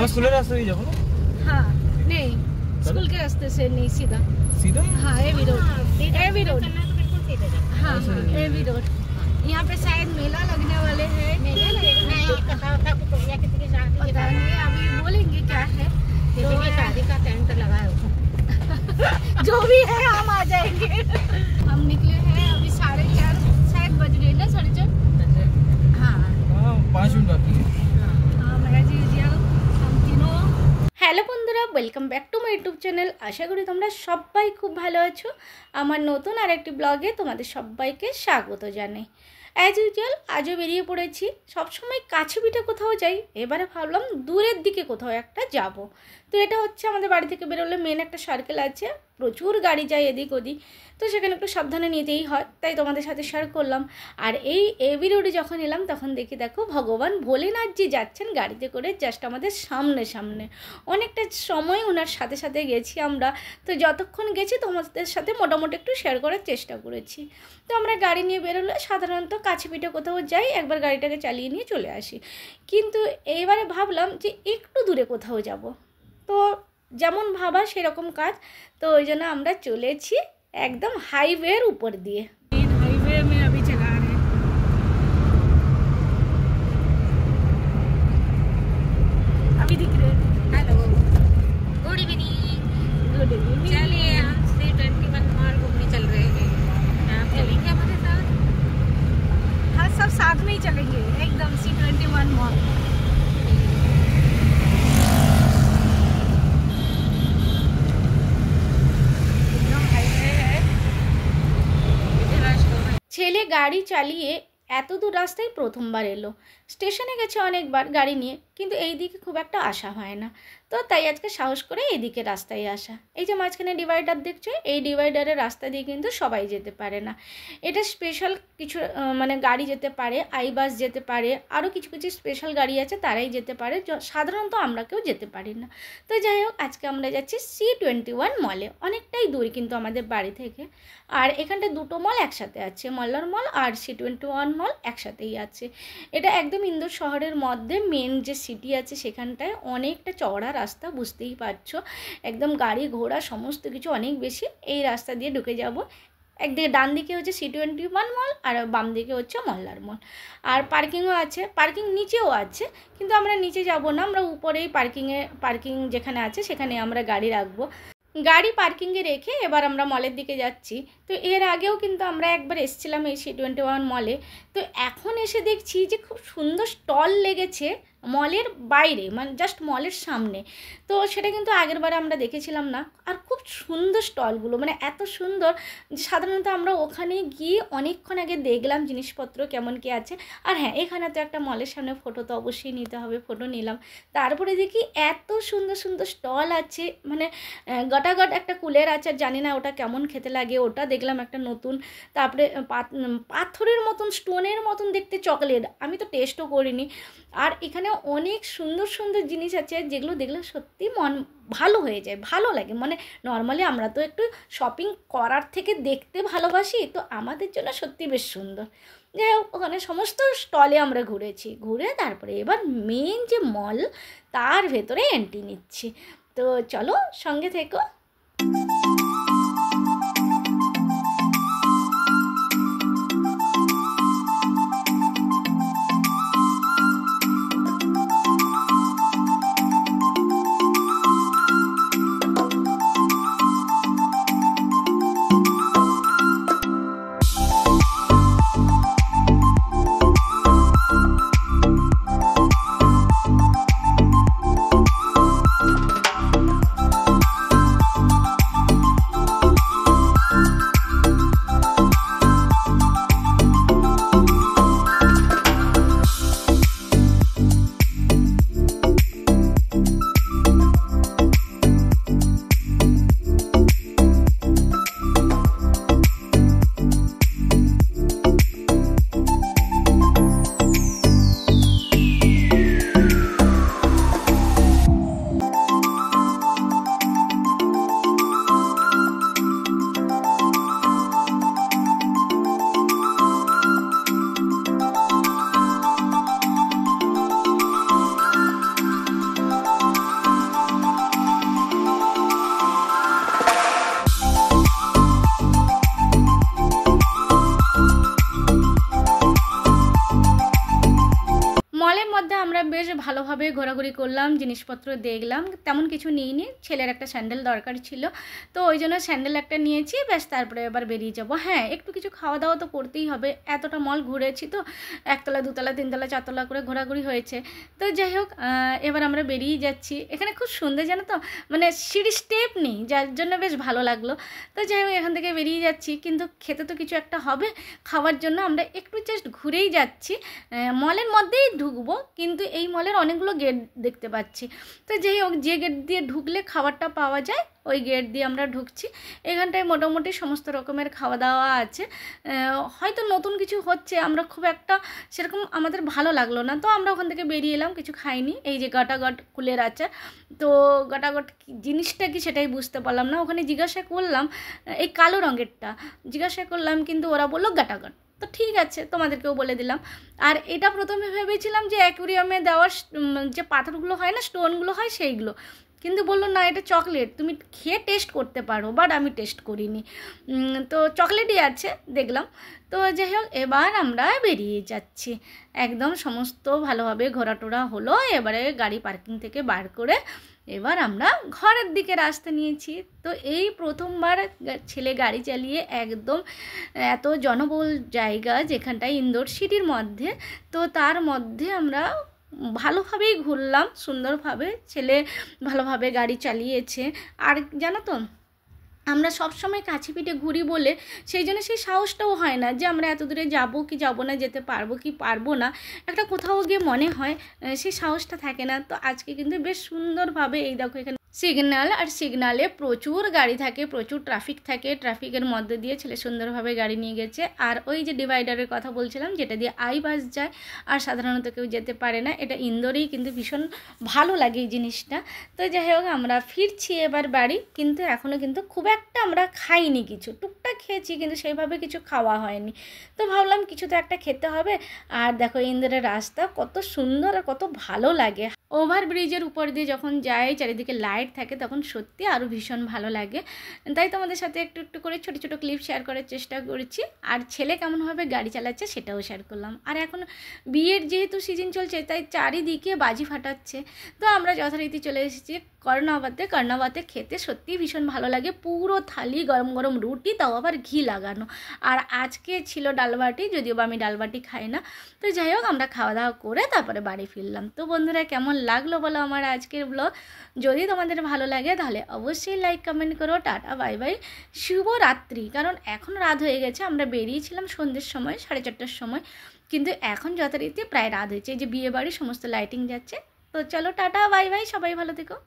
School के रास्ते से जाओ ना? हाँ नहीं, स्कूल के रास्ते से नहीं, सीधा सीधा? हाँ एवी रोड, एवी रोड। हाँ एवी रोड। यहाँ पे शायद मेला लगने वाले हैं। मेला लगेगा, पता नहीं, अभी बोलेंगे क्या है। तो शादी का टेंट लगा है जो भी है हम आ जाएंगे। हम निकले हैं अभी 4:30 शायद बज गए ना, 4:30। हाँ 5 मिनट बाकी है। হ্যালো বন্ধুরা, welcome back to my YouTube channel. আশা করি তোমরা সবাই খুব ভালো আছো। আমার নতুন আরেকটি ব্লগে তোমাদের সবাইকে স্বাগত জানাই। অ্যাজ ইউজুয়াল আজও বেরিয়ে পড়েছি। সবসময় কাছে পিঠে কোথাও যাই, এবারে ভাবলাম দূরের দিকে কোথাও একটা যাব। তো এটা হচ্ছে আমাদের বাড়ি থেকে বেরোলে মেন একটা সার্কেল আছে, প্রচুর গাড়ি যায় এদিক ওদিক, তো সেখানে একটু সাবধানে নিতেই হয়, তাই তোমাদের সাথে শেয়ার করলাম। আর এই এভি রোডে যখন এলাম তখন দেখো ভগবান ভোলেনাথজি যাচ্ছেন গাড়িতে করে জাস্ট আমাদের সামনে সামনে। অনেকটা সময় ওনার সাথে সাথে গেছি আমরা, তো যতক্ষণ গেছি তোমাদের সাথে মোটামুটি একটু শেয়ার করার চেষ্টা করেছি। তো আমরা গাড়ি নিয়ে বেরোলে সাধারণত কাছে পিঠে কোথাও যাই, একবার গাড়িটাকে চালিয়ে নিয়ে চলে আসি। কিন্তু এইবারে ভাবলাম যে একটু দূরে কোথাও যাব, তো যেমন ভাবা সেরকম কাজ। তো ওই জন্য আমরা চলেছি एकदम हाईवे ऊपर दिए। हाईवे में अभी चला रहे हैं। अभी दिख रहे हैं। Hello, good evening. Good evening. चलिए हम C21 मॉल घूमने चल रहे हैं। आप चलेंगे हमारे साथ? हाँ सब साथ में ही चलेंगे, एकदम C21 मॉल। ছেলে গাড়ি চালিয়ে এত দূর রাস্তায় প্রথমবার এলো। স্টেশনে গেছে অনেকবার গাড়ি নিয়ে, কিন্তু এই দিকে খুব একটা আসা হয় না, তো তাই আজকে সাহস করে এইদিকে রাস্তায় আসা। এই যে মাঝখানে ডিভাইডার দেখছো, এই ডিভাইডারের রাস্তা দিয়ে কিন্তু সবাই যেতে পারে না। এটা স্পেশাল কিছু মানে গাড়ি যেতে পারে, আই বাস যেতে পারে, আরও কিছু কিছু স্পেশাল গাড়ি আছে তারাই যেতে পারে, সাধারণত আমরা কেউ যেতে পারি না। তো যাই হোক, আজকে আমরা যাচ্ছি C21 মলে। অনেকটাই দূর কিন্তু আমাদের বাড়ি থেকে। আর এখানটা দুটো মল একসাথে আছে, মল্লার মল আর C21 মল একসাথেই আছে। এটা একদম ইন্দোর শহরের মধ্যে মেন যে সিটি আছে সেখানটায় অনেকটা চওড়া রাস্তা, বুঝতেই পারছো। একদম গাড়ি ঘোড়া সমস্ত কিছু অনেক বেশি। এই রাস্তা দিয়ে ঢুকে যাব। একদিকে ডান দিকে হচ্ছে C21 মল আর বাম দিকে হচ্ছে মল্লার মল। আর পার্কিংও আছে, পার্কিং নিচেও আছে, কিন্তু আমরা নিচে যাব না, আমরা উপরেই পার্কিং যেখানে আছে সেখানে আমরা গাড়ি রাখবো। গাড়ি পার্কিংয়ে রেখে এবার আমরা মলের দিকে যাচ্ছি। তো এর আগেও কিন্তু আমরা একবার এসেছিলাম এই C21 মলে। তো এখন এসে দেখছি যে খুব সুন্দর স্টল লেগেছে মলের বাইরে, মানে জাস্ট মলের সামনে। তো সেটা কিন্তু আগেরবারে আমরা দেখেছিলাম না। আর খুব সুন্দর স্টলগুলো, মানে এত সুন্দর যে সাধারণত আমরা ওখানে গিয়ে অনেকক্ষণ আগে দেখলাম জিনিসপত্র কেমন কি আছে। আর হ্যাঁ, এখানে তো একটা মলের সামনে ফটো তো অবশ্যই নিতে হবে, ফটো নিলাম। তারপরে দেখি এত সুন্দর সুন্দর স্টল আছে, মানে গটাগট একটা কুলের আচার, জানি না ওটা কেমন খেতে লাগে, ওটা দেখলাম একটা নতুন। তারপরে পাথরের মতন স্টোনের মতন দেখতে চকলেট, আমি তো টেস্টও করিনি। আর এখানে অনেক সুন্দর সুন্দর জিনিস আছে যেগুলো দেখলে সত্যি মন ভালো হয়ে যায়, ভালো লাগে। মানে নর্মালি আমরা তো একটু শপিং করার থেকে দেখতে ভালোবাসি, তো আমাদের জন্য সত্যি বেশ সুন্দর। যাই হোক, ওখানে সমস্ত স্টলে আমরা ঘুরেছি, ঘুরে তারপরে এবার মেন যে মল তার ভেতরে এন্ট্রি নিচ্ছি। তো চলো সঙ্গে থেকো। ভালোভাবে ঘোরাঘুরি করলাম, জিনিসপত্র দেখলাম, তেমন কিছু নিইনি, ছেলের একটা স্যান্ডেল দরকার ছিল, তো ওই জন্য স্যান্ডেল একটা নিয়েছি, ব্যাস তারপরে এবার বেরিয়ে যাব। হ্যাঁ, একটু কিছু খাওয়া দাওয়া তো করতেই হবে, এতটা মল ঘুরেছি তো, 1তলা 2তলা 3তলা 4তলা করে ঘোরাঘুরি হয়েছে। তো যাই হোক, এবার আমরা বেরিয়ে যাচ্ছি। এখানে খুব সুন্দর জানো তো, মানে সিঁড়ি স্টেপ নেই, যার জন্য বেশ ভালো লাগলো। তো যাই হোক, এখান থেকে বেরিয়ে যাচ্ছি, কিন্তু খেতে তো কিছু একটা হবে। খাওয়ার জন্য আমরা একটু জাস্ট ঘুরেই যাচ্ছি, মলের মধ্যেই ঢুকবো, কিন্তু এই মলের অনেকগুলো গেট দেখতে পাচ্ছি। তো যাই হোক, যে গেট দিয়ে ঢুকলে খাবারটা পাওয়া যায় ওই গেট দিয়ে আমরা ঢুকছি। এখানটায় মোটামুটি সমস্ত রকমের খাওয়া দাওয়া আছে। হয়তো নতুন কিছু হচ্ছে, আমরা খুব একটা সেরকম আমাদের ভালো লাগলো না, তো আমরা ওখান থেকে বেরিয়ে এলাম, কিছু খাইনি। এই যে গাটাগট কুলের আছে, তো গাটাগট জিনিসটা কি সেটাই বুঝতে পারলাম না। ওখানে জিজ্ঞাসা করলাম, এই কালো রঙেরটা জিজ্ঞাসা করলাম, কিন্তু ওরা বললো গাটাগট। তো ঠিক আছে, তোমাদেরকেও বলে দিলাম। আর এটা প্রথমে ভেবেছিলাম যে অ্যাকুরিয়ামে দেওয়ার যে পাথরগুলো হয় না, স্টোনগুলো হয় সেইগুলো, কিন্তু বললো না এটা চকলেট, তুমি খেয়ে টেস্ট করতে পারো, বাট আমি টেস্ট করিনি। তো চকলেটই আছে দেখলাম। তো যাই হোক, এবার আমরা বেরিয়ে যাচ্ছি, একদম সমস্ত ভালোভাবে ঘোরাটোরা হলো। এবারে গাড়ি পার্কিং থেকে বার করে এবার আমরা ঘরের দিকে রাস্তা নিয়েছি। তো এই প্রথমবার ছেলে গাড়ি চালিয়ে একদম এত জনবহুল জায়গা, যেখানটায় ইন্দোর সিটির মধ্যে, তো তার মধ্যে আমরা ভালোভাবেই ঘুরলাম, সুন্দরভাবে ছেলে ভালোভাবে গাড়ি চালিয়েছে। আর জানো তো, আমরা সবসময় কাছে পিঠে ঘুরি বলে সেই জন্য সেই সাহসটাও হয় না যে আমরা এত দূরে যাবো কি যাবো না, যেতে পারবো কি পারবো না, একটা কোথাও গিয়ে মনে হয় সেই সাহসটা থাকে না। তো আজকে কিন্তু বেশ সুন্দরভাবে, এই দেখো এখানে সিগন্যাল, আর সিগন্যালে প্রচুর গাড়ি থাকে, প্রচুর ট্রাফিক থাকে, ট্রাফিকের মধ্যে দিয়ে ছেলে সুন্দরভাবে গাড়ি নিয়ে গেছে। আর ওই যে ডিভাইডারের কথা বলছিলাম, যেটা দিয়ে আই বাস যায় আর সাধারণত কেউ যেতে পারে না, এটা ইন্দোরেই কিন্তু ভীষণ ভালো লাগে এই জিনিসটা। তো যাই হোক, আমরা ফিরছি এবার বাড়ি, কিন্তু এখনও কিন্তু খুব একটা আমরা খাইনি, কিছু টুকটাক খেয়েছি, কিন্তু সেইভাবে কিছু খাওয়া হয়নি। তো ভাবলাম কিছু তো একটা খেতে হবে। আর দেখো ইন্দোরের রাস্তা কত সুন্দর আর কত ভালো লাগে, ওভারব্রিজের উপর দিয়ে যখন যাই, চারিদিকে লাইট থাকে, তখন সত্যি আরও ভীষণ ভালো লাগে। তাই তোমাদের সাথে একটু একটু করে ছোটো ছোটো ক্লিপ শেয়ার করার চেষ্টা করেছি। আর ছেলে কেমনভাবে গাড়ি চালাচ্ছে সেটাও শেয়ার করলাম। আর এখন বিয়ের যেহেতু সিজন চলছে, তাই চারিদিকে বাজি ফাটাচ্ছে। তো আমরা যথারীতি চলে এসেছি কর্ণাবাতে। কর্ণাবাতে খেতে সত্যিই ভীষণ ভালো লাগে, পুরো থালি গরম গরম রুটি, তাও আবার ঘি লাগানো। আর আজকে ছিল ডালবাটি, যদিও বা আমি ডালবাটি খাই না। তো যাই হোক, আমরা খাওয়া দাওয়া করে তারপরে বাড়ি ফিরলাম। তো বন্ধুরা, কেমন লাগলো বলো আমার আজকের ব্লগ? যদি তোমাদের ভালো লাগে তাহলে অবশ্যই লাইক কমেন্ট করো। টাটা বাই বাই, শুভরাত্রি। কারণ এখন রাত হয়ে গেছে, আমরা বেরিয়েছিলাম সন্ধ্যের সময়, 4:30টার সময়, কিন্তু এখন যথারীতি প্রায় রাত হয়েছে। এই যে বিয়ে বাড়ি সমস্ত লাইটিং যাচ্ছে। তো চলো টাটা বাই বাই, সবাই ভালো থেকো।